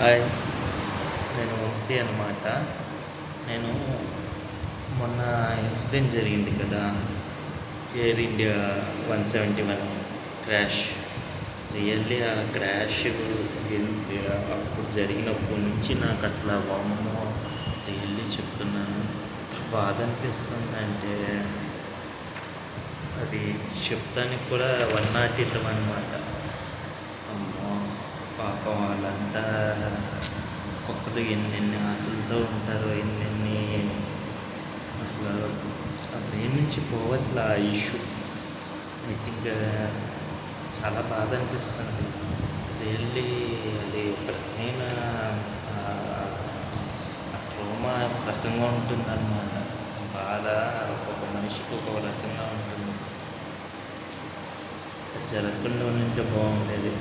Hi, నేను వంశీ అనమాట. నేను మొన్న ఇన్సిడెంట్ జరిగింది కదా, ఎయిర్ ఇండియా 171 క్రాష్. రియల్లీ ఆ క్రాష్ అప్పుడు జరిగినప్పటి నుంచి నాకు అసలు వామ్మో, రియల్లీ చెప్తున్నాను, ఎంత బాధ అనిపిస్తుందంటే అది చెప్తానికి కూడా వర్ణాతీతం అనమాట. అమ్మో, పాపం వాళ్ళంతా ఒక్కొక్కరు ఎన్నెన్ని ఆశలతో ఉంటారో, ఎన్నెన్ని అసలు ఆ బ్రెయిన్ నుంచి పోవట్ల ఆ ఇష్యూ. ఐ థింక్ చాలా బాధ అనిపిస్తుంది రియల్లీ. అది ఒక రకమైన ట్రోమా ఒక రకంగా ఉంటుందన్నమాట. బాధ ఒక్కొక్క మనిషికి ఒక్కొక్క రకంగా ఉంటుంది. జరగకుండా ఉంటే బాగుండేది.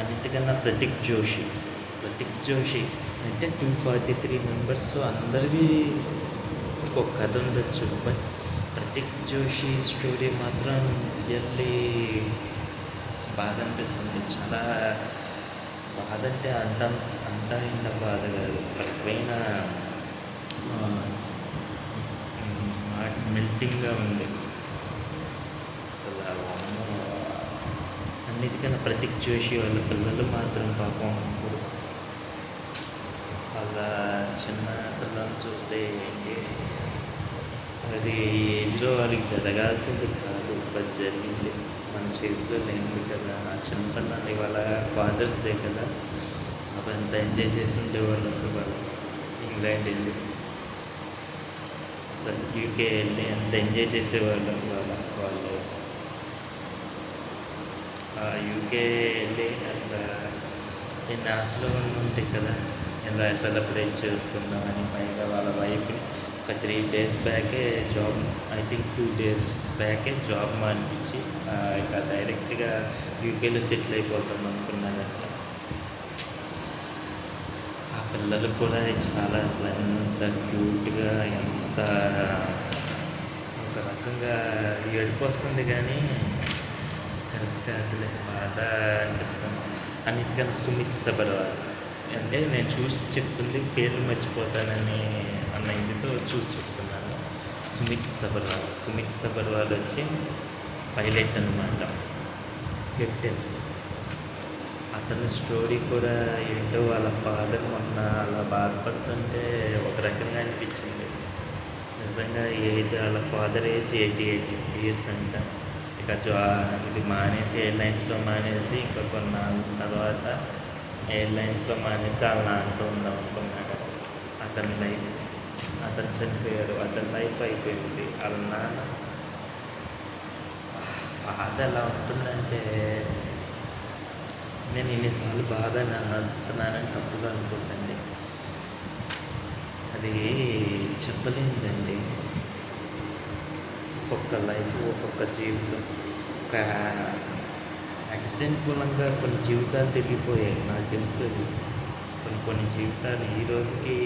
అన్నిటికన్నా ప్రతీక్ జోషి అంటే 243 మెంబర్స్లో అందరికీ ఒక కథ ఉండొచ్చు, బట్ ప్రతీక్ జోషి స్టోరీ మాత్రం రియల్లీ బాధ అనిపిస్తుంది. చాలా బాధ అంటే అంతా ఇంత బాధ కాదు, రకమైన హార్ట్ మెల్టింగ్గా ఉంది అసలు. అన్నిటికన్నా ప్రతీక్ జోషి వాళ్ళ పిల్లలు మాత్రం పాపం ఇప్పుడు వాళ్ళ చిన్న పిల్లల్ని చూస్తే ఏంటి, అది ఏజ్లో వాళ్ళకి జరగాల్సింది కాదు, బట్ జరిగింది. మన చేతిలో లేనిది కదా. ఆ చిన్నపిల్లలు ఇవాళ ఫాదర్స్ డే కదా, అప్పుడు ఎంత ఎంజాయ్ చేసి ఉండేవాళ్ళు వాళ్ళు. ఇంగ్లాండ్ వెళ్ళి అసలు యూకే వెళ్ళి ఎంత ఎంజాయ్ చేసేవాళ్ళు వాళ్ళు. యూకే వెళ్ళి అసలు ఎన్ని ఆశలు ఉంటాయి కదా, ఇలా సెలబ్రేట్ చేసుకుందామని. పైగా వాళ్ళ వైఫ్ని ఒక 3 days బ్యాకే జాబ్, ఐ థింక్ 2 days బ్యాకే జాబ్ మానిపించి ఇక డైరెక్ట్గా యూకేలో సెటిల్ అయిపోతాం అనుకున్నానంట. ఆ పిల్లలు కూడా చాలా అసలు ఎంత క్యూట్గా, ఎంత ఒక రకంగా ఏడుపు వస్తుంది కానీ కరెక్ట్ కాదులే, బాధ అనిపిస్తుంది. అన్నిటికన్నా సుమిత్ సబర్వాల్ అంటే నేను చూసి చెప్తుంది, పేర్లు మర్చిపోతానని అన్న ఇదితో చూసి చెప్తున్నాను. సుమిత్ సబర్వాల్ వచ్చి పైలట్ అనమాట, కెప్టెన్. అతని స్టోరీ కూడా ఏంటో, వాళ్ళ ఫాదర్ మొన్న అలా బాధపడుతుంటే ఒక రకంగా అనిపించింది నిజంగా. వాళ్ళ ఫాదర్ ఏజ్ 88 years అంట. ఇక ఇది మానేసి ఎయిర్లైన్స్లో మానేసి ఇంకా కొన్నాళ్ళ తర్వాత ఎయిర్లైన్స్లో మానేసి వాళ్ళ నాన్నతో ఉందాం అనుకున్నాడు. అతను చనిపోయాడు, అతని లైఫ్ అయిపోయింది. వాళ్ళ నాన్న బాధ ఎలా ఉంటుందంటే, నేను ఇన్నిసార్లు బాధ అంటున్నానని తప్పుగా అనుకుంటుంది, అది చెప్పలేనిదండి. ఒక్కొక్క లైఫ్, ఒక్కొక్క జీవితం, ఒక యాక్సిడెంట్ మూలంగా కొన్ని జీవితాలు తిరిగిపోయాయి. నాకు తెలుసు కొన్ని జీవితాలు ఈ రోజుకి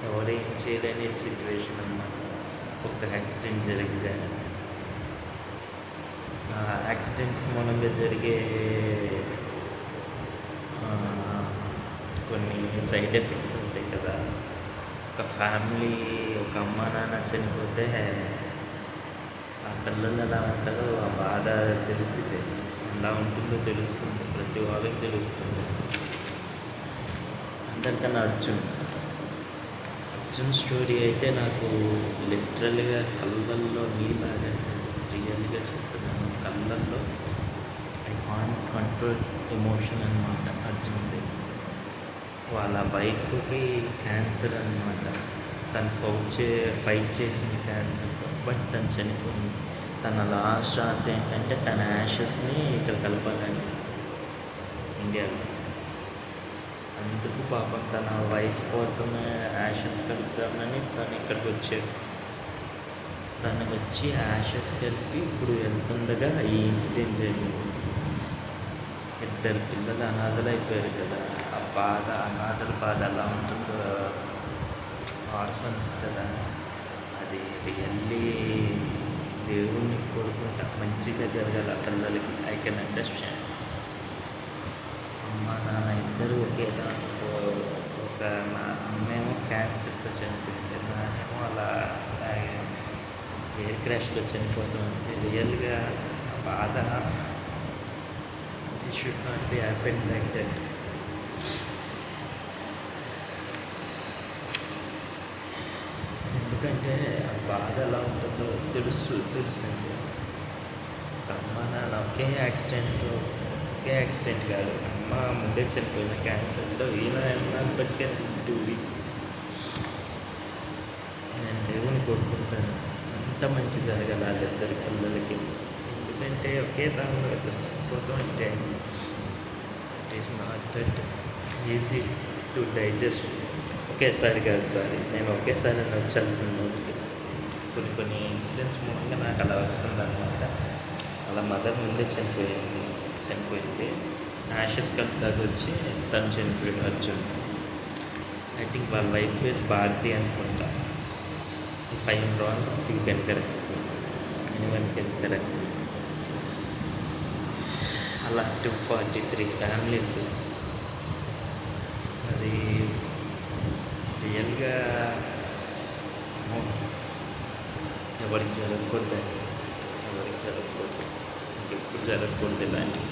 ఎవరేం చేయలేని సిచ్యువేషన్ అన్నమాట. ఒక్క యాక్సిడెంట్ జరిగితే ఆ యాక్సిడెంట్స్ మూలంగా జరిగే కొన్ని సైడ్ ఎఫెక్ట్స్ ఉంటాయి కదా. ఒక ఫ్యామిలీ, ఒక అమ్మ నాన్న చనిపోతే ఆ పిల్లలు ఎలా ఉంటారో, ఆ బాధ తెలిసితే ఎలా ఉంటుందో తెలుస్తుంది, ప్రతి వాళ్ళకి తెలుస్తుంది. అందరికన్నా అర్జున్ స్టోరీ అయితే నాకు లిటరల్గా కళ్ళల్లో నీళ్ళగా, రియల్గా చెప్తున్నాను, కళ్ళల్లో ఐ కాంట్ కంట్రోల్ ఎమోషన్ అనమాట. అర్జున్ది వాళ్ళ వైఫ్కి క్యాన్సర్ అనమాట. తను ఫైట్ చేసింది క్యాన్సర్తో, బట్ తను చనిపోయింది. తన లాస్ట్ ఆశ ఏంటంటే తన యాషెస్ని ఇక్కడ కలపాలని ఇండియాలో. అందుకు పాపం తన వైఫ్ కోసం యాషెస్ కలుపుతామని తను ఇక్కడికి వచ్చాడు. తను వచ్చి యాషెస్ కలిపి ఇప్పుడు వెళ్తుండగా ఈ ఇన్సిడెంట్ జరిగింది. 2 పిల్లలు అనాథలు అయిపోయారు కదా. ఆ బాధ, అనాథల బాధ ఎలా ఉంటుందో, ఆర్ఫన్స్ కదా. అది రియల్లీ దేవుణ్ణి కోరుకుంటా మంచిగా జరగాలి ఆ పిల్లలకి. I can understand. ఇద్దరు ఒకేలా ఒక మా అమ్మేమో క్యాన్సర్తో చనిపోయింది, నానేమో అలా ఎయిర్ క్రాష్లో చనిపోతామంటే రియల్గా బాధ it should not be happen like that. ఎందుకంటే ఆ బాధ ఎలా ఉంటుందో తెలుసండి. అమ్మ నాన్న ఒకే యాక్సిడెంట్ కాదు, అమ్మ ముందే చనిపోయిన క్యాన్సర్తో, ఈయన బట్టే 2 వీక్స్. నేను దేవుని కోరుకుంటాను అంత మంచి జరగాలి వాళ్ళిద్దరి పిల్లలకి. ఎందుకంటే ఒకే దానిలో ఇద్దరు చనిపోతూ ఉంటే it is not that easy to digest. ఒకేసారి కాదు సార్, నేను ఒకేసారి వచ్చాల్సింది. కొన్ని ఇన్సిడెంట్స్ మూలంగా నాకు అలా వస్తుంది అనమాట. వాళ్ళ మదర్ ముందే చనిపోయింది. యాషెస్ కలిసి వచ్చి తను చనిపోయింది, అర్జున్. ఐ థింక్ వాళ్ళ వైఫ్ పేరు భారతి అనుకుంటా. If I M wrong you can correct, anyone can correct. అలా 243 ఫ్యామిలీస్. అది రియల్గా ఎవరికి జరగకూడదు, ఇంకెప్పుడు జరగకూడదు ఇలాంటివి.